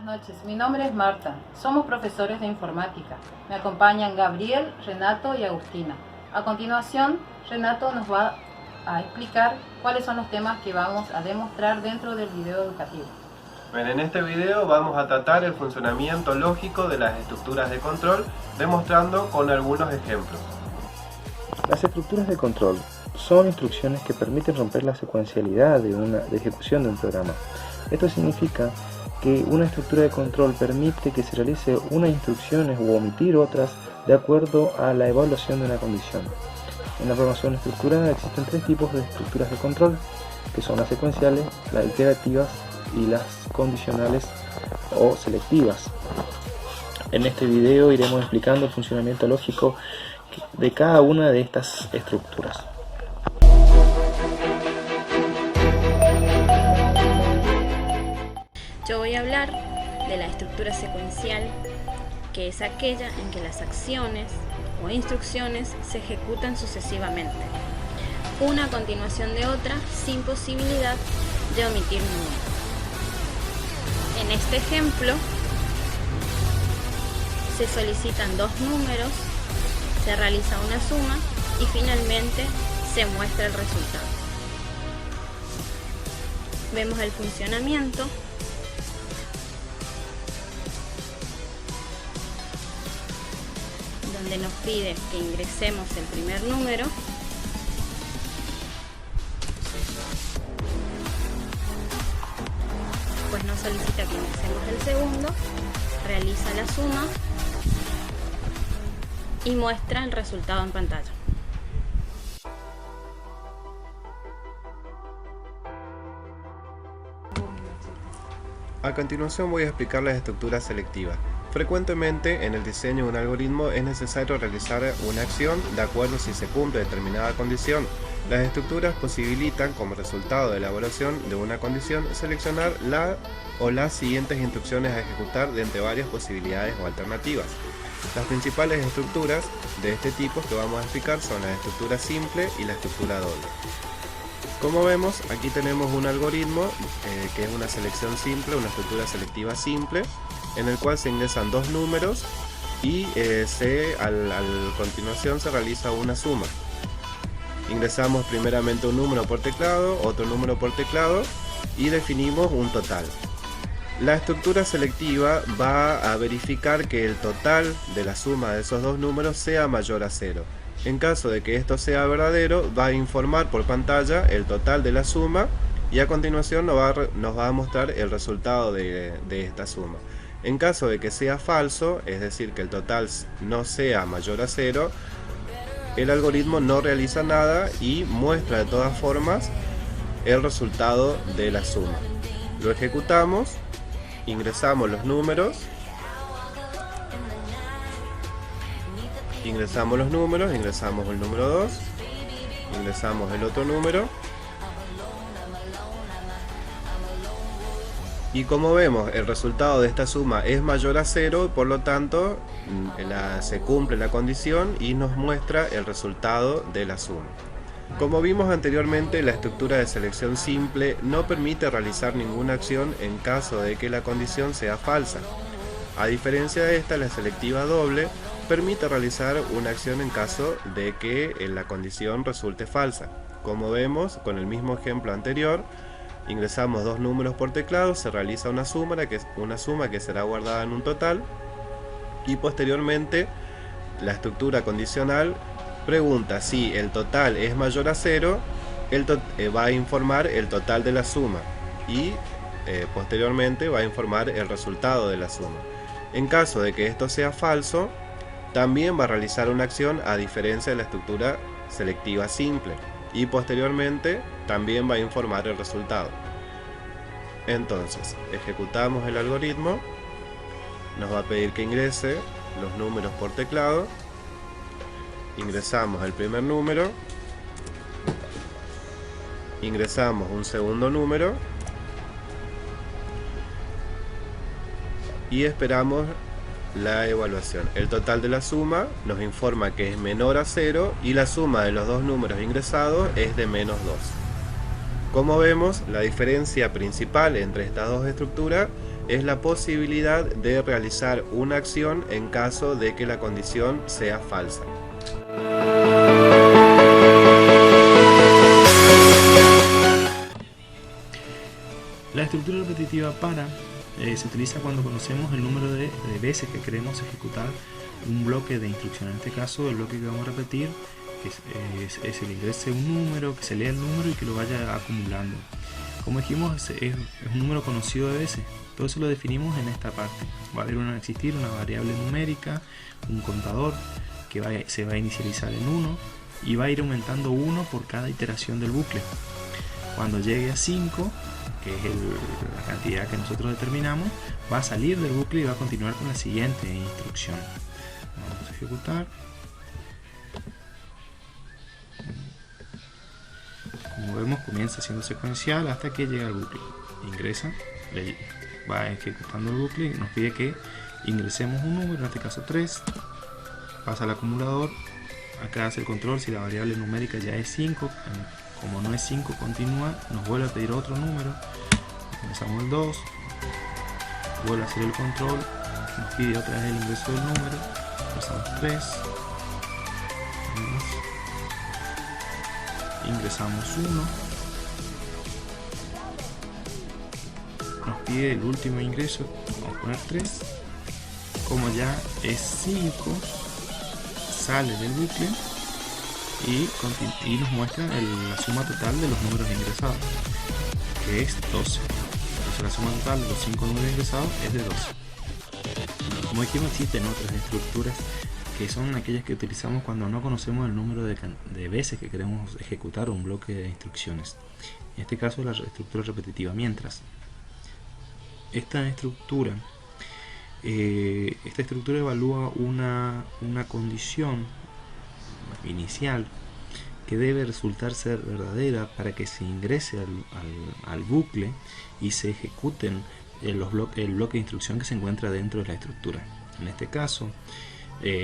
noches, mi nombre es Marta. Somos profesores de informática. Me acompañan Gabriel, Renato y Agustina. A continuación, Renato nos va a explicar cuáles son los temas que vamos a demostrar dentro del video educativo. Bien, en este video vamos a tratar el funcionamiento lógico de las estructuras de control, demostrando con algunos ejemplos. Las estructuras de control son instrucciones que permiten romper la secuencialidad de ejecución de un programa. Esto significa que una estructura de control permite que se realice unas instrucciones u omitir otras de acuerdo a la evaluación de una condición. En la programación estructurada existen tres tipos de estructuras de control, que son las secuenciales, las iterativas y las condicionales o selectivas. En este video iremos explicando el funcionamiento lógico de cada una de estas estructuras. Yo voy a hablar de la estructura secuencial, que es aquella en que las acciones o instrucciones se ejecutan sucesivamente, una a continuación de otra, sin posibilidad de omitir ninguna. En este ejemplo, se solicitan dos números, se realiza una suma y finalmente se muestra el resultado. Vemos el funcionamiento. Donde nos pide que ingresemos el primer número, pues nos solicita que ingresemos el segundo, realiza la suma y muestra el resultado en pantalla. A continuación voy a explicar las estructuras selectivas. Frecuentemente en el diseño de un algoritmo es necesario realizar una acción de acuerdo a si se cumple determinada condición. Las estructuras posibilitan, como resultado de la evaluación de una condición, seleccionar la o las siguientes instrucciones a ejecutar de entre varias posibilidades o alternativas. Las principales estructuras de este tipo que vamos a explicar son la estructura simple y la estructura doble. Como vemos, aquí tenemos un algoritmo que es una selección simple, una estructura selectiva simple, en el cual se ingresan dos números y a continuación se realiza una suma. Ingresamos primeramente un número por teclado, otro número por teclado y definimos un total. La estructura selectiva va a verificar que el total de la suma de esos dos números sea mayor a 0. En caso de que esto sea verdadero, va a informar por pantalla el total de la suma y a continuación nos va a mostrar el resultado de esta suma. En caso de que sea falso, es decir, que el total no sea mayor a 0, el algoritmo no realiza nada y muestra de todas formas el resultado de la suma. Lo ejecutamos, ingresamos los números, ingresamos el número 2, ingresamos el otro número. Y como vemos, el resultado de esta suma es mayor a 0, por lo tanto se cumple la condición y nos muestra el resultado de la suma. Como vimos anteriormente, la estructura de selección simple no permite realizar ninguna acción en caso de que la condición sea falsa. A diferencia de esta, la selectiva doble permite realizar una acción en caso de que la condición resulte falsa. Como vemos con el mismo ejemplo anterior, ingresamos dos números por teclado, se realiza una suma que será guardada en un total y posteriormente la estructura condicional pregunta si el total es mayor a 0, va a informar el total de la suma y posteriormente va a informar el resultado de la suma. En caso de que esto sea falso, también va a realizar una acción a diferencia de la estructura selectiva simple y posteriormente también va a informar el resultado. Entonces, ejecutamos el algoritmo, nos va a pedir que ingrese los números por teclado, ingresamos el primer número, ingresamos un segundo número y esperamos la evaluación. El total de la suma nos informa que es menor a 0 y la suma de los dos números ingresados es de menos 2. Como vemos, la diferencia principal entre estas dos estructuras es la posibilidad de realizar una acción en caso de que la condición sea falsa. La estructura repetitiva para se utiliza cuando conocemos el número de veces que queremos ejecutar un bloque de instrucción. En este caso, el bloque que vamos a repetir es el ingreso de un número, que se lea el número y que lo vaya acumulando. Como dijimos, es un número conocido de veces. Todo eso lo definimos en esta parte. Va a existir una variable numérica, un contador que se va a inicializar en 1 y va a ir aumentando 1 por cada iteración del bucle. Cuando llegue a 5, que es la cantidad que nosotros determinamos, va a salir del bucle y va a continuar con la siguiente instrucción. Vamos a ejecutar. Como vemos, comienza siendo secuencial hasta que llega al bucle. Ingresa, va ejecutando el bucle y nos pide que ingresemos un número, en este caso 3. Pasa al acumulador. Acá hace el control si la variable numérica ya es 5. Como no es 5, continúa, nos vuelve a pedir otro número. Comenzamos el 2, vuelve a hacer el control, nos pide otra vez el ingreso del número, ingresamos 3, ingresamos 1, nos pide el último ingreso, vamos a poner 3, como ya es 5, sale del bucle y nos muestra la suma total de los números ingresados, que es 12. Entonces la suma total de los 5 números ingresados es de 12. Como dijimos, existen otras estructuras que son aquellas que utilizamos cuando no conocemos el número de veces que queremos ejecutar un bloque de instrucciones. En este caso, la estructura repetitiva. Mientras esta estructura evalúa una condición inicial que debe resultar ser verdadera para que se ingrese al bucle y se ejecuten el bloque de instrucción que se encuentra dentro de la estructura. En este caso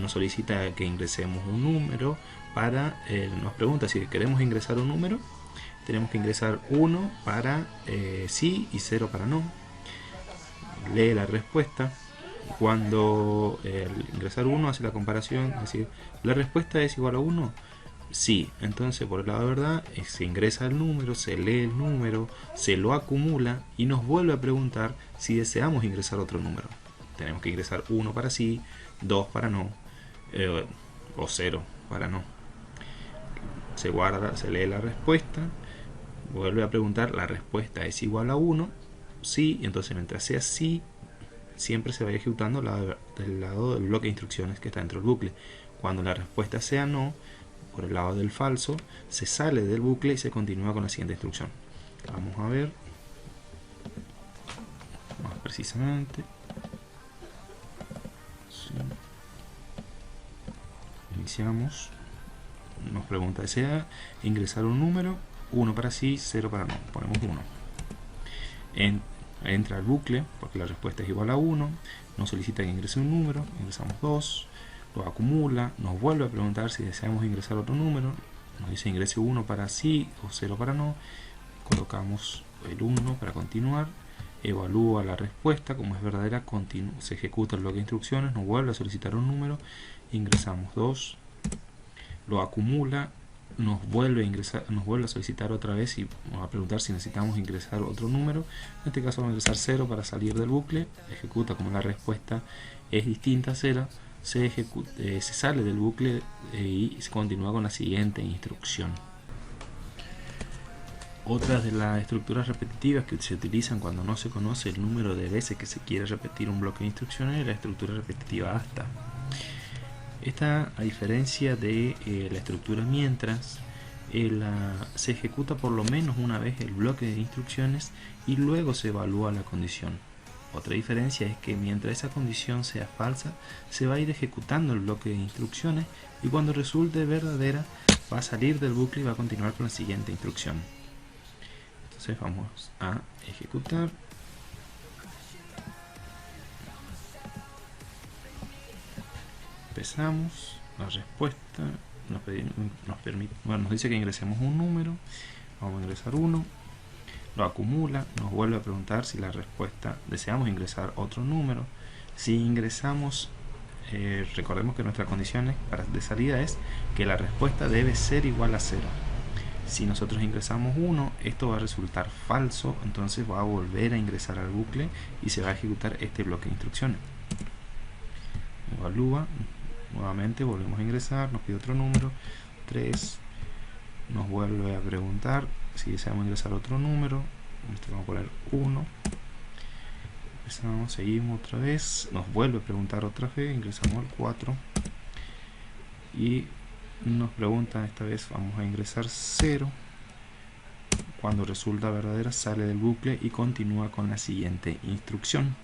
nos solicita que ingresemos un número nos pregunta si queremos ingresar un número. Tenemos que ingresar 1 para sí y 0 para no. Lee la respuesta. Cuando ingresar 1 hace la comparación, es decir, ¿la respuesta es igual a 1? Sí. Entonces, por el lado de verdad, se ingresa el número, se lee el número, se lo acumula y nos vuelve a preguntar si deseamos ingresar otro número. Tenemos que ingresar 1 para sí, 2 para no, o 0 para no. Se guarda, se lee la respuesta, vuelve a preguntar, ¿la respuesta es igual a 1? Sí. Y entonces, mientras sea sí, siempre se va ejecutando del lado del bloque de instrucciones que está dentro del bucle. Cuando la respuesta sea no, por el lado del falso, se sale del bucle y se continúa con la siguiente instrucción. Vamos a ver más precisamente. Sí. Iniciamos. Nos pregunta, ¿desea ingresar un número? 1 para sí, 0 para no. Ponemos 1. Entra al bucle porque la respuesta es igual a 1, nos solicita que ingrese un número, ingresamos 2, lo acumula, nos vuelve a preguntar si deseamos ingresar otro número, nos dice ingrese 1 para sí o 0 para no, colocamos el 1 para continuar, evalúa la respuesta, como es verdadera, se ejecuta el bloque de instrucciones, nos vuelve a solicitar un número, ingresamos 2, lo acumula, nos vuelve a solicitar otra vez y nos va a preguntar si necesitamos ingresar otro número. En este caso vamos a ingresar 0 para salir del bucle, ejecuta como la respuesta es distinta a 0, se sale del bucle y se continúa con la siguiente instrucción. Otras de las estructuras repetitivas que se utilizan cuando no se conoce el número de veces que se quiere repetir un bloque de instrucciones es la estructura repetitiva hasta. Esta, a diferencia de la estructura mientras, se ejecuta por lo menos una vez el bloque de instrucciones y luego se evalúa la condición. Otra diferencia es que mientras esa condición sea falsa, se va a ir ejecutando el bloque de instrucciones y cuando resulte verdadera, va a salir del bucle y va a continuar con la siguiente instrucción. Entonces vamos a ejecutar. Empezamos, la respuesta nos dice que ingresemos un número, vamos a ingresar 1, lo acumula, nos vuelve a preguntar si la respuesta, deseamos ingresar otro número. Si ingresamos, recordemos que nuestra condición de salida es que la respuesta debe ser igual a 0. Si nosotros ingresamos 1, esto va a resultar falso, entonces va a volver a ingresar al bucle y se va a ejecutar este bloque de instrucciones. Evalúa, nuevamente volvemos a ingresar, nos pide otro número, 3, nos vuelve a preguntar si deseamos ingresar otro número, vamos a poner 1, empezamos, seguimos otra vez, nos vuelve a preguntar otra vez, ingresamos el 4 y nos pregunta esta vez, vamos a ingresar 0, cuando resulta verdadera sale del bucle y continúa con la siguiente instrucción.